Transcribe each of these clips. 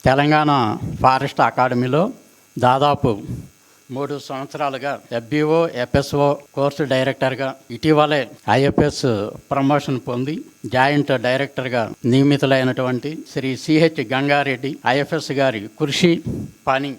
Telangana forest అకాడమీలో దాదాపు 3 సంవత్సరాలుగా FBO, FSO కోర్సు డైరెక్టర్గా, ఇటీవలే IFS ప్రమోషన్ పొంది జాయింట్ డైరెక్టర్గా నియమితులైనటువంటి శ్రీ CH గంగారెడ్డి IFS గారి కృషి, పని,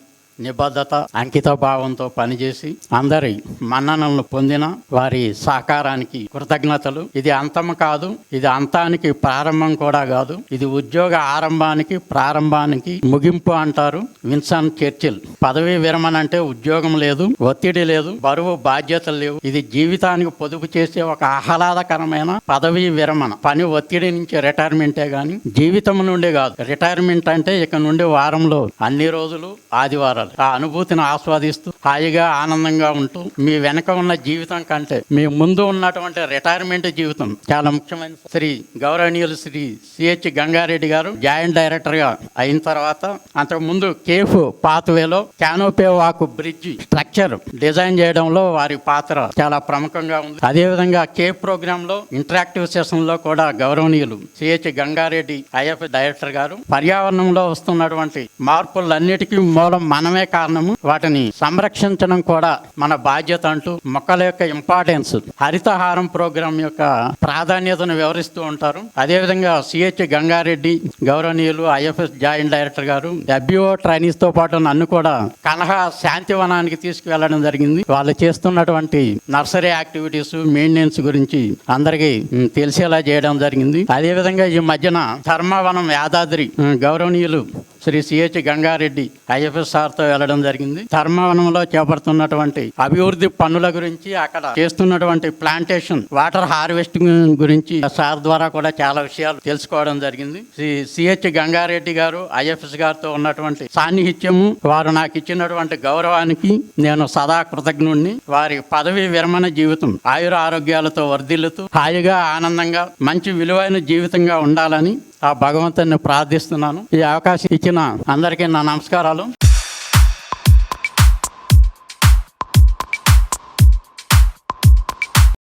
నిబద్ధత, అంకిత భావంతో పనిచేసి అందరి మన్ననలను పొందిన వారి సహకారానికి కృతజ్ఞతలు. ఇది అంతం కాదు, ఇది అంతానికి ప్రారంభం కూడా కాదు, ఇది ఉద్యోగ ఆరంభానికి ప్రారంభానికి ముగింపు అంటారు విన్స్టన్ చర్చిల్. పదవీ విరమణ అంటే ఉద్యోగం లేదు, ఒత్తిడి లేదు, బరువు బాధ్యతలు లేవు. ఇది జీవితానికి పొదుపు చేసే ఒక ఆహ్లాదకరమైన పదవీ విరమణ. పని ఒత్తిడి నుంచి రిటైర్మెంటే గాని జీవితం నుండి కాదు. రిటైర్మెంట్ అంటే ఇక నుండి వారంలో అన్ని రోజులు ఆదివారాలు ఆ అనుభూతిని ఆస్వాదిస్తూ హాయిగా ఆనందంగా ఉంటూ మీ వెనక ఉన్న జీవితం కంటే మీ ముందు ఉన్నటువంటి రిటైర్మెంట్ జీవితం చాలా ముఖ్యమైన. శ్రీ గౌరవనీయులు శ్రీ CH గంగారెడ్డి గారు జాయింట్ డైరెక్టర్ గా అయిన తర్వాత అంతకు ముందు కేఫ్ పాత్వేలో canopy walk bridge structure design చేయడంలో వారి పాత్ర చాలా ప్రముఖంగా ఉంది. అదేవిధంగా కేఫ్ ప్రోగ్రామ్ లో ఇంటరాక్టివ్ సెషన్ లో కూడా గౌరవనీయులు CH గంగారెడ్డి IFS డైరెక్టర్ గారు పర్యావరణంలో వస్తున్నటువంటి మార్పులన్నిటికీ మూలం మనమే కారణము, వాటిని సంరక్షించడం కూడా మన బాధ్యత అంటూ మొక్కల యొక్క ఇంపార్టెన్స్, హరితహారం ప్రోగ్రాం యొక్క ప్రాధాన్యతను వివరిస్తూ ఉంటారు. అదేవిధంగా CH గంగారెడ్డి గౌరవనీయులు IFS జాయింట్ డైరెక్టర్ గారు FBO ట్రైనీస్ తో పాటు నన్ను కూడా కలహ శాంతివనానికి తీసుకువెళ్ళడం జరిగింది. వాళ్ళు చేస్తున్నటువంటి నర్సరీ యాక్టివిటీస్, మెయింటెనెన్స్ గురించి అందరికీ తెలిసేలా చేయడం జరిగింది. అదేవిధంగా ఈ మధ్యన ధర్మవనం యాదాద్రి గౌరవనీయులు శ్రీ CH గంగారెడ్డి IFS సార్తో వెళ్ళడం జరిగింది. ధర్మవనంలో చేపడుతున్నటువంటి అభివృద్ధి పనుల గురించి, అక్కడ చేస్తున్నటువంటి ప్లాంటేషన్, వాటర్ హార్వెస్టింగ్ గురించి సార్ ద్వారా కూడా చాలా విషయాలు తెలుసుకోవడం జరిగింది. శ్రీ CH గంగారెడ్డి గారు IFS గారితో ఉన్నటువంటి సాన్నిహిత్యము, వారు నాకు ఇచ్చినటువంటి గౌరవానికి నేను సదా కృతజ్ఞుడిని. వారి పదవీ విరమణ జీవితం ఆయుర ఆరోగ్యాలతో వర్ధిల్లుతూ హాయిగా ఆనందంగా మంచి విలువైన జీవితంగా ఉండాలని ఆ భగవంతుని ప్రార్థిస్తున్నాను. ఈ అవకాశం ఇచ్చిన అందరికీ నా నమస్కారాలు.